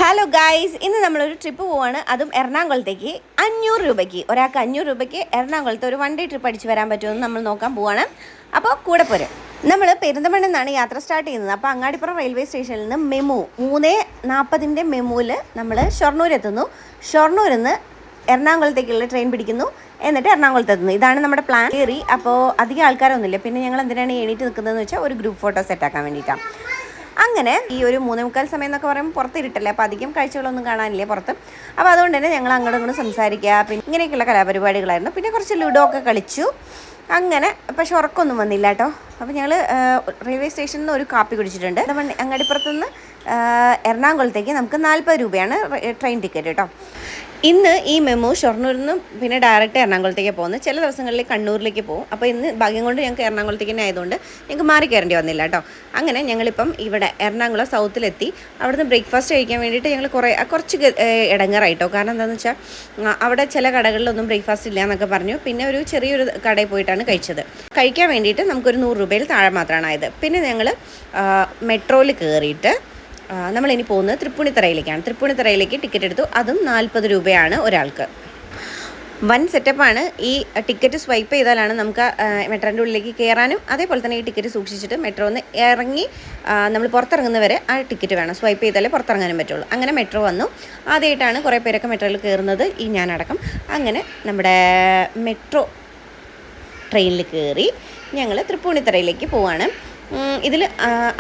Hello guys, ഇന്ന് നമ്മളൊരു trip പോവാണ്. അതും എറണാകുളത്തേക്ക് 500 രൂപയ്ക്ക്. ഒരാൾക്ക് 500 രൂപയ്ക്ക് എറണാകുളത്ത് ഒരു 1 ഡേ ട്രിപ്പ് അടിച്ച് വരാൻ പറ്റുമെന്ന് നമ്മൾ നോക്കാൻ പോവാണ്. അപ്പോൾ കൂടെ പോരും. നമ്മൾ പെരിന്തൽമണ്ണ നിന്നാണ് യാത്ര സ്റ്റാർട്ട് ചെയ്യുന്നത്. അപ്പോൾ അങ്ങാടിപ്പുറം റെയിൽവേ സ്റ്റേഷനിൽ നിന്ന് മെമു 3:40 മെമുവിൽ നമ്മൾ ഷൊർണൂർ എത്തുന്നു. ഷൊർണൂരിൽ നിന്ന് എറണാകുളത്തേക്കുള്ള ട്രെയിൻ പിടിക്കുന്നു. എന്നിട്ട് എറണാകുളത്ത് എത്തുന്നു. ഇതാണ് നമ്മുടെ പ്ലാൻ. കയറി അപ്പോൾ അധികം ആൾക്കാരൊന്നുമില്ല. പിന്നെ ഞങ്ങൾ എന്തിനാണ് എണീറ്റ് നിൽക്കുന്നതെന്ന് വെച്ചാൽ ഒരു ഗ്രൂപ്പ് ഫോട്ടോ സെറ്റാക്കാൻ വേണ്ടിയിട്ടാണ്. അങ്ങനെ ഈ ഒരു 3:45 സമയം എന്നൊക്കെ പറയുമ്പോൾ പുറത്ത് ഇരുട്ടല്ലേ, അപ്പോൾ അധികം കാഴ്ചകളൊന്നും കാണാനില്ലേ പുറത്ത്. അപ്പോൾ അതുകൊണ്ട് തന്നെ ഞങ്ങൾ അങ്ങോട്ടും ഇങ്ങോട്ടും സംസാരിക്കുക, പിന്നെ ഇങ്ങനെയൊക്കെയുള്ള കലാപരിപാടികളായിരുന്നു. പിന്നെ കുറച്ച് ലുഡോ ഒക്കെ കളിച്ചു. അങ്ങനെ പക്ഷെ ഉറക്കമൊന്നും വന്നില്ല കേട്ടോ. അപ്പോൾ ഞങ്ങൾ റെയിൽവേ സ്റ്റേഷനിൽ നിന്ന് ഒരു കാപ്പി കുടിച്ചിട്ടുണ്ട്. അങ്ങാടിപ്പുറത്തുനിന്ന് എറണാകുളത്തേക്ക് നമുക്ക് 40 രൂപയാണ് ട്രെയിൻ ടിക്കറ്റ് കേട്ടോ. ഇന്ന് ഈ മെമു ഷൊർണൂരിൽ നിന്നും പിന്നെ ഡയറക്റ്റ് എറണാകുളത്തേക്ക് പോകുന്നത്. ചില ദിവസങ്ങളിൽ കണ്ണൂരിലേക്ക് പോകും. അപ്പോൾ ഇന്ന് ഭാഗ്യം കൊണ്ട് ഞങ്ങൾക്ക് എറണാകുളത്തേക്ക് തന്നെ ആയതുകൊണ്ട് ഞങ്ങൾക്ക് മാറി കയറേണ്ടി വന്നില്ല കേട്ടോ. അങ്ങനെ ഞങ്ങളിപ്പം ഇവിടെ എറണാകുളം സൗത്തിലെത്തി. അവിടുന്ന് ബ്രേക്ക്ഫാസ്റ്റ് കഴിക്കാൻ വേണ്ടിയിട്ട് ഞങ്ങൾ കുറച്ച് ഇടങ്ങറായിട്ടോ. കാരണം എന്താണെന്ന് വെച്ചാൽ അവിടെ ചില കടകളിലൊന്നും ബ്രേക്ക്ഫാസ്റ്റ് ഇല്ല എന്നൊക്കെ പറഞ്ഞു. പിന്നെ ഒരു ചെറിയൊരു കടയിൽ പോയിട്ടാണ് കഴിച്ചത്. കഴിക്കാൻ വേണ്ടിയിട്ട് നമുക്കൊരു 100 രൂപയിൽ താഴെ മാത്രമാണ് ആയത്. പിന്നെ ഞങ്ങൾ മെട്രോയിൽ കയറിയിട്ട് നമ്മളിനി പോകുന്നത് തൃപ്പൂണിത്തറയിലേക്കാണ്. തൃപ്പൂണിത്തറയിലേക്ക് ടിക്കറ്റ് എടുത്തു. അതും 40 രൂപയാണ് ഒരാൾക്ക്. വൻ സെറ്റപ്പാണ്. ഈ ടിക്കറ്റ് സ്വൈപ്പ് ചെയ്താലാണ് നമുക്ക് മെട്രോൻ്റെ ഉള്ളിലേക്ക് കയറാനും അതേപോലെ തന്നെ ഈ ടിക്കറ്റ് സൂക്ഷിച്ചിട്ട് മെട്രോന്ന് ഇറങ്ങി നമ്മൾ പുറത്തിറങ്ങുന്നവരെ ആ ടിക്കറ്റ് വേണം. സ്വൈപ്പ് ചെയ്താലേ പുറത്തിറങ്ങാനും പറ്റുള്ളൂ. അങ്ങനെ മെട്രോ വന്നു. ആദ്യമായിട്ടാണ് കുറേ പേരൊക്കെ മെട്രോയിൽ കയറുന്നത്, ഈ ഞാനടക്കം. അങ്ങനെ നമ്മുടെ മെട്രോ ട്രെയിനിൽ കയറി ഞങ്ങൾ തൃപ്പൂണിത്തറയിലേക്ക് പോവാണ്. ഇതിൽ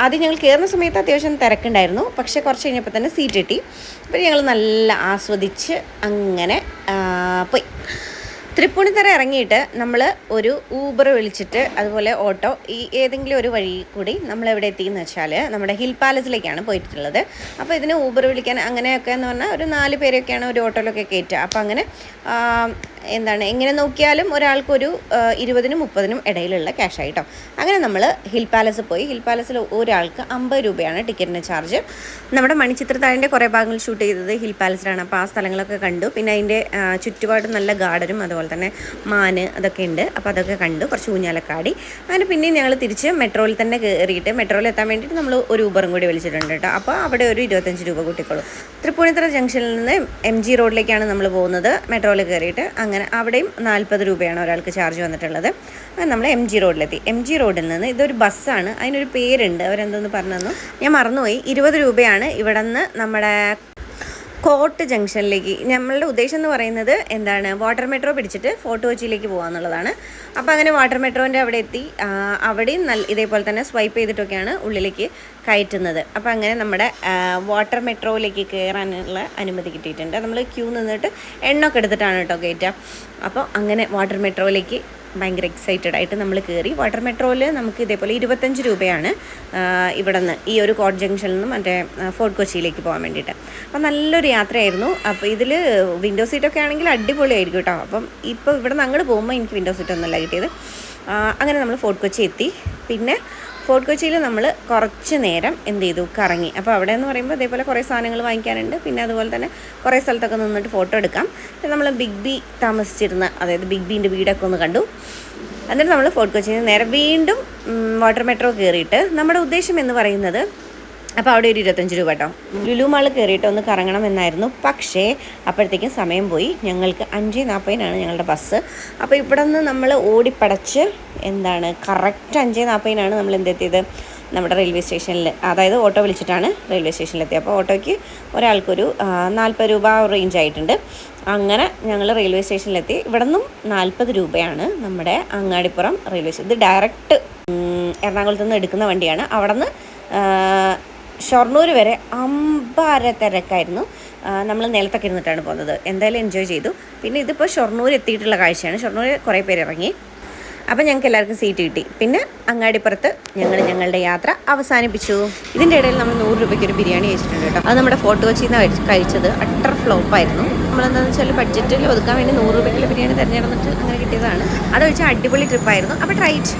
ആദ്യം ഞങ്ങൾ കയറുന്ന സമയത്ത് അത്യാവശ്യം തിരക്കുണ്ടായിരുന്നു. പക്ഷേ കുറച്ച് കഴിഞ്ഞപ്പോൾ തന്നെ സീറ്റ് കിട്ടി. അപ്പോൾ ഞങ്ങൾ നല്ല ആസ്വദിച്ച് അങ്ങനെ പോയി. തൃപ്പൂണിത്തറ ഇറങ്ങിയിട്ട് നമ്മൾ ഒരു ഊബർ വിളിച്ചിട്ട് അതുപോലെ ഓട്ടോ ഏതെങ്കിലും ഒരു വഴി കൂടി നമ്മൾ എവിടെ എത്തിയെന്ന് വെച്ചാൽ നമ്മുടെ ഹിൽ പാലസിലേക്കാണ് പോയിട്ടുള്ളത്. അപ്പോൾ ഇതിന് ഊബർ വിളിക്കാൻ അങ്ങനെയൊക്കെ എന്ന് പറഞ്ഞാൽ ഒരു 4 പേരൊക്കെയാണ് ഒരു ഓട്ടോയിലൊക്കെ കയറ്റുക. അപ്പോൾ അങ്ങനെ എങ്ങനെ നോക്കിയാലും ഒരാൾക്കൊരു 20-നും 30-നും ഇടയിലുള്ള ക്യാഷായി കേട്ടോ. അങ്ങനെ നമ്മൾ ഹിൽ പാലസ് പോയി. ഹിൽ പാലസിൽ ഒരാൾക്ക് 50 രൂപയാണ് ടിക്കറ്റിന് ചാർജ്. നമ്മുടെ മണിച്ചിത്രത്താഴിൻ്റെ കുറേ ഭാഗങ്ങൾ ഷൂട്ട് ചെയ്തത് ഹിൽ പാലസിലാണ്. അപ്പോൾ ആ സ്ഥലങ്ങളൊക്കെ കണ്ടു. പിന്നെ അതിൻ്റെ ചുറ്റുപാടും നല്ല ഗാർഡനും അതുപോലെ തന്നെ മാന് അതൊക്കെ ഉണ്ട്. അപ്പോൾ അതൊക്കെ കണ്ടു. കുറച്ച് ഊഞ്ഞാലക്കാടി. അങ്ങനെ പിന്നെയും ഞങ്ങൾ തിരിച്ച് മെട്രോയിൽ തന്നെ കയറിയിട്ട് മെട്രോയിൽ എത്താൻ വേണ്ടിയിട്ട് നമ്മൾ ഒരു ഊബറും കൂടി വിളിച്ചിട്ടുണ്ട് കേട്ടോ. അപ്പോൾ അവിടെ ഒരു 25 രൂപ കൂട്ടിക്കോളൂ. തൃപ്പൂണിത്തറ ജംഗ്ഷനിൽ നിന്ന് MG റോഡിലേക്കാണ് നമ്മൾ പോകുന്നത് മെട്രോയിൽ കയറിയിട്ട്. അങ്ങനെ അവിടെയും 40 രൂപയാണ് ഒരാൾക്ക് ചാർജ് വന്നിട്ടുള്ളത്. അങ്ങനെ നമ്മൾ MG റോഡിലെത്തി. MG റോഡിൽ നിന്ന് ഇതൊരു ബസ്സാണ്, അതിനൊരു പേരുണ്ട്, അവരെന്തോന്ന് പറഞ്ഞു തന്നു, ഞാൻ മറന്നുപോയി. 20 രൂപയാണ് ഇവിടെ നിന്ന് നമ്മുടെ കോട്ട് ജംഗ്ഷനിലേക്ക്. നമ്മളുടെ ഉദ്ദേശം എന്ന് പറയുന്നത് വാട്ടർ മെട്രോ പിടിച്ചിട്ട് ഫോർട്ട് കൊച്ചിയിലേക്ക് പോകാമെന്നുള്ളതാണ്. അപ്പോൾ അങ്ങനെ വാട്ടർ മെട്രോൻ്റെ അവിടെ എത്തി. അവിടെയും ഇതേപോലെ തന്നെ സ്വൈപ്പ് ചെയ്തിട്ടൊക്കെയാണ് ഉള്ളിലേക്ക് കയറ്റുന്നത്. അപ്പോൾ അങ്ങനെ നമ്മുടെ വാട്ടർ മെട്രോയിലേക്ക് കയറാനുള്ള അനുമതി കിട്ടിയിട്ടുണ്ട്. നമ്മൾ ക്യൂ നിന്നിട്ട് എണ്ണൊക്കെ എടുത്തിട്ടാണ് കേട്ടോ കയറ്റുക. അപ്പോൾ അങ്ങനെ വാട്ടർ മെട്രോയിലേക്ക് ഭയങ്കര എക്സൈറ്റഡ് ആയിട്ട് നമ്മൾ കയറി. വാട്ടർ മെട്രോയിൽ നമുക്ക് ഇതേപോലെ 25 രൂപയാണ് ഇവിടെ നിന്ന് ഈ ഒരു കോട്ട് ജംഗ്ഷനിൽ നിന്ന് മറ്റേ ഫോർട്ട് കൊച്ചിയിലേക്ക് പോകാൻ വേണ്ടിയിട്ട്. അപ്പം നല്ലൊരു യാത്രയായിരുന്നു. അപ്പോൾ ഇതിൽ വിൻഡോ സീറ്റൊക്കെ ആണെങ്കിൽ അടിപൊളിയായിരിക്കും കേട്ടോ. അപ്പം ഇപ്പോൾ ഇവിടെ നിന്ന് അങ്ങോട്ട് പോകുമ്പോൾ എനിക്ക് വിൻഡോ സീറ്റൊന്നുമല്ല കിട്ടിയത്. അങ്ങനെ നമ്മൾ ഫോർട്ട് കൊച്ചി എത്തി. പിന്നെ ഫോർട്ട് കൊച്ചിയിൽ നമ്മൾ കുറച്ച് നേരം കറങ്ങി. അപ്പോൾ അവിടെ എന്ന് പറയുമ്പോൾ ഇതേപോലെ കുറേ സാധനങ്ങൾ വാങ്ങിക്കാനുണ്ട്. പിന്നെ അതുപോലെ തന്നെ കുറേ സ്ഥലത്തൊക്കെ നിന്നിട്ട് ഫോട്ടോ എടുക്കാം. പിന്നെ നമ്മൾ ബിഗ് ബി താമസിച്ചിരുന്ന, അതായത് ബിഗ് ബീൻ്റെ വീടൊക്കെ ഒന്ന് കണ്ടു. എന്നിട്ട് നമ്മൾ ഫോർട്ട് കൊച്ചിയിൽ നേരെ വീണ്ടും വാട്ടർ മെട്രോ കയറിയിട്ട് നമ്മുടെ ഉദ്ദേശം എന്ന് പറയുന്നത്, അപ്പോൾ അവിടെ ഒരു 25 രൂപ കേട്ടോ. ലുലു മാൾ കയറിയിട്ട് ഒന്ന് കറങ്ങണം എന്നായിരുന്നു. പക്ഷേ അപ്പോഴത്തേക്കും സമയം പോയി. ഞങ്ങൾക്ക് 5:40-നാണ് ഞങ്ങളുടെ ബസ്. അപ്പോൾ ഇവിടെ നിന്ന് നമ്മൾ ഓടിപ്പടച്ച് കറക്റ്റ് 5:40-നാണ് നമ്മൾ എന്തെത്തിയത് നമ്മുടെ റെയിൽവേ സ്റ്റേഷനിൽ. അതായത് ഓട്ടോ വിളിച്ചിട്ടാണ് റെയിൽവേ സ്റ്റേഷനിലെത്തിയത്. അപ്പോൾ ഓട്ടോയ്ക്ക് ഒരാൾക്കൊരു 40 രൂപ റേഞ്ച് ആയിട്ടുണ്ട്. അങ്ങനെ ഞങ്ങൾ റെയിൽവേ സ്റ്റേഷനിലെത്തി. ഇവിടെ നിന്നും 40 രൂപയാണ് നമ്മുടെ അങ്ങാടിപ്പുറം റെയിൽവേ സ്റ്റേഷൻ. ഇത് ഡയറക്റ്റ് എറണാകുളത്ത് നിന്ന് എടുക്കുന്ന വണ്ടിയാണ്. അവിടെ നിന്ന് ഷൊർണൂർ വരെ അമ്പാര തിരക്കായിരുന്നു. നമ്മൾ നിലത്തൊക്കെ ഇരുന്നിട്ടാണ് പോകുന്നത്. എന്തായാലും എൻജോയ് ചെയ്തു. പിന്നെ ഇതിപ്പോൾ ഷൊർണൂർ എത്തിയിട്ടുള്ള കാഴ്ചയാണ്. ഷൊർണൂർ കുറേ പേര് ഇറങ്ങി. അപ്പം ഞങ്ങൾക്ക് എല്ലാവർക്കും സീറ്റ് കിട്ടി. പിന്നെ അങ്ങാടിപ്പുറത്ത് ഞങ്ങളുടെ യാത്ര അവസാനിപ്പിച്ചു. ഇതിൻ്റെ ഇടയിൽ നമ്മൾ 100 രൂപയ്ക്ക് ഒരു ബിരിയാണി കഴിച്ചിട്ടുണ്ട് കേട്ടോ. അത് നമ്മുടെ ഫോർട്ട് കൊച്ചിയിൽ നിന്ന് കഴിച്ചത് അട്ടർ ഫ്ലോപ്പായിരുന്നു. നമ്മളെന്താണെന്ന് വെച്ചാൽ ബഡ്ജറ്റിൽ ഒതുക്കാൻ വേണ്ടി 100 രൂപയ്ക്കുള്ള ബിരിയാണി തിരഞ്ഞെടുത്തിട്ട് അങ്ങനെ കിട്ടിയതാണ്. അത് വെച്ചാൽ അടിപൊളി ട്രിപ്പായിരുന്നു. അപ്പോൾ ട്രൈ ഇറ്റ്.